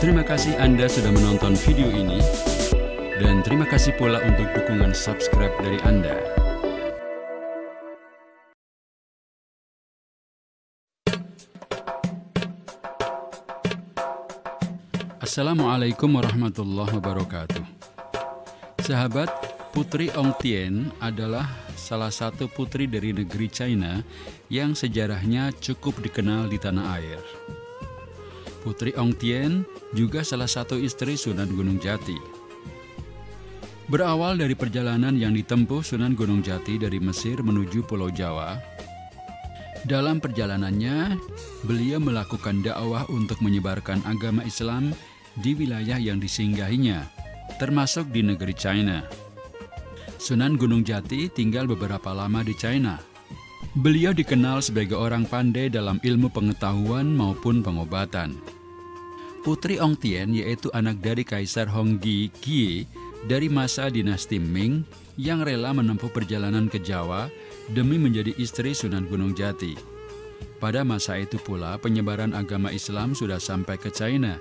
Terima kasih Anda sudah menonton video ini, dan terima kasih pula untuk dukungan subscribe dari Anda. Assalamualaikum warahmatullahi wabarakatuh. Sahabat, Putri Ong Tien adalah salah satu putri dari negeri China yang sejarahnya cukup dikenal di tanah air. Putri Ong Tien juga salah satu istri Sunan Gunung Jati. Berawal dari perjalanan yang ditempuh Sunan Gunung Jati dari Mesir menuju Pulau Jawa, dalam perjalanannya beliau melakukan dakwah untuk menyebarkan agama Islam di wilayah yang disinggahinya, termasuk di negeri China. Sunan Gunung Jati tinggal beberapa lama di China. Beliau dikenal sebagai orang pandai dalam ilmu pengetahuan maupun pengobatan. Putri Ong Tien yaitu anak dari Kaisar Honggi Kie dari masa dinasti Ming yang rela menempuh perjalanan ke Jawa demi menjadi istri Sunan Gunung Jati. Pada masa itu pula penyebaran agama Islam sudah sampai ke China.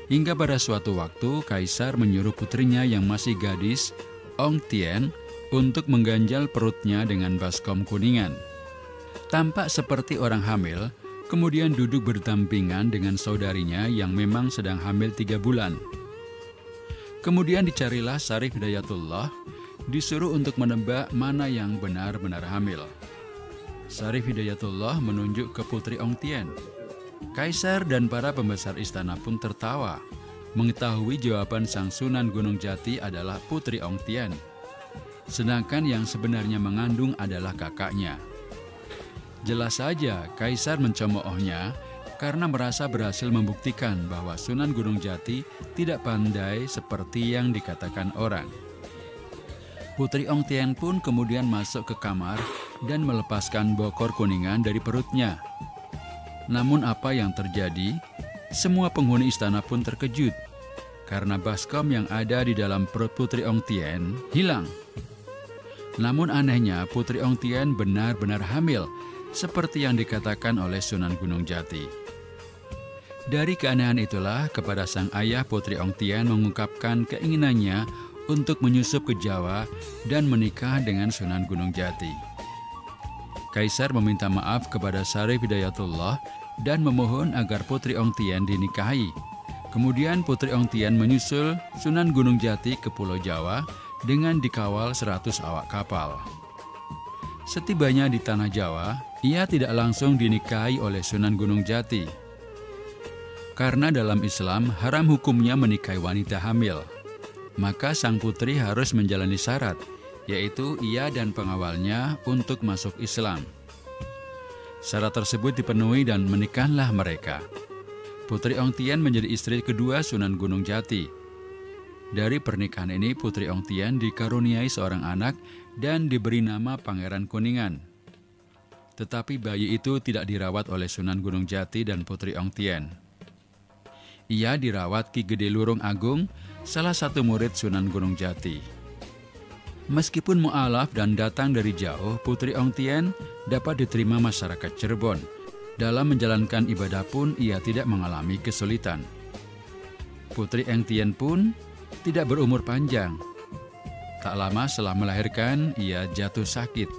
Hingga pada suatu waktu, Kaisar menyuruh putrinya yang masih gadis, Ong Tien, untuk mengganjal perutnya dengan baskom kuningan. Tampak seperti orang hamil, kemudian duduk berdampingan dengan saudarinya yang memang sedang hamil 3 bulan. Kemudian dicarilah Syarif Hidayatullah, disuruh untuk menebak mana yang benar-benar hamil. Syarif Hidayatullah menunjuk ke Putri Ong Tien. Kaisar dan para pembesar istana pun tertawa, mengetahui jawaban sang Sunan Gunung Jati adalah Putri Ong Tien, sedangkan yang sebenarnya mengandung adalah kakaknya. Jelas saja Kaisar mencemoohnya karena merasa berhasil membuktikan bahwa Sunan Gunung Jati tidak pandai seperti yang dikatakan orang. Putri Ong Tien pun kemudian masuk ke kamar dan melepaskan bokor kuningan dari perutnya. Namun apa yang terjadi? Semua penghuni istana pun terkejut karena baskom yang ada di dalam perut Putri Ong Tien hilang. Namun anehnya Putri Ong Tien benar-benar hamil seperti yang dikatakan oleh Sunan Gunung Jati. Dari keanehan itulah kepada sang ayah Putri Ong Tien mengungkapkan keinginannya untuk menyusup ke Jawa dan menikah dengan Sunan Gunung Jati. Kaisar meminta maaf kepada Syarif Hidayatullah dan memohon agar Putri Ong Tien dinikahi. Kemudian Putri Ong Tien menyusul Sunan Gunung Jati ke Pulau Jawa dengan dikawal 100 awak kapal. Setibanya di tanah Jawa, ia tidak langsung dinikahi oleh Sunan Gunung Jati. Karena dalam Islam haram hukumnya menikahi wanita hamil, maka sang putri harus menjalani syarat, yaitu ia dan pengawalnya untuk masuk Islam. Syarat tersebut dipenuhi dan menikahlah mereka. Putri Ong Tien menjadi istri kedua Sunan Gunung Jati. Dari pernikahan ini Putri Ong Tien dikaruniai seorang anak dan diberi nama Pangeran Kuningan. Tetapi bayi itu tidak dirawat oleh Sunan Gunung Jati dan Putri Ong Tien. Ia dirawat Ki Gede Lurung Agung, salah satu murid Sunan Gunung Jati. Meskipun mu'alaf dan datang dari jauh, Putri Ong Tien dapat diterima masyarakat Cirebon. Dalam menjalankan ibadah pun ia tidak mengalami kesulitan. Putri Ong Tien pun tidak berumur panjang. Tak lama setelah melahirkan, ia jatuh sakit.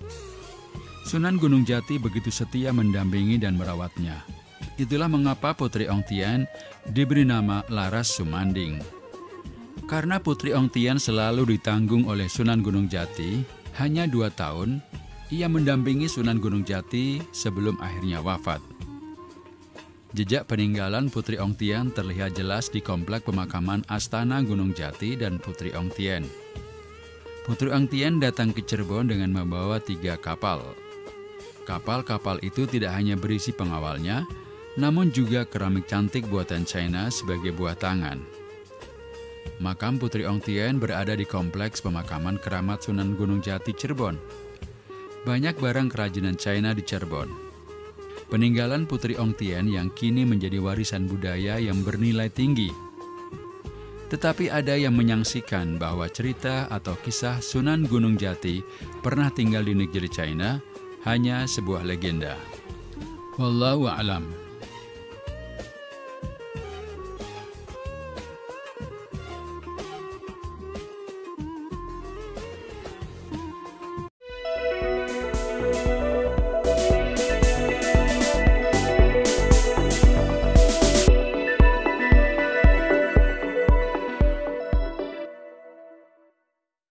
Sunan Gunung Jati begitu setia mendampingi dan merawatnya. Itulah mengapa Putri Ong Tien diberi nama Laras Sumanding. Karena Putri Ong Tien selalu ditanggung oleh Sunan Gunung Jati, hanya 2 tahun, ia mendampingi Sunan Gunung Jati sebelum akhirnya wafat. Jejak peninggalan Putri Ong Tien terlihat jelas di komplek pemakaman Astana Gunung Jati dan Putri Ong Tien. Putri Ong Tien datang ke Cirebon dengan membawa 3 kapal. Kapal-kapal itu tidak hanya berisi pengawalnya, namun juga keramik cantik buatan China sebagai buah tangan. Makam Putri Ong Tien berada di kompleks pemakaman Keramat Sunan Gunung Jati, Cirebon. Banyak barang kerajinan China di Cirebon. Peninggalan Putri Ong Tien yang kini menjadi warisan budaya yang bernilai tinggi. Tetapi ada yang menyaksikan bahwa cerita atau kisah Sunan Gunung Jati pernah tinggal di negeri China hanya sebuah legenda. Wallahu a'lam.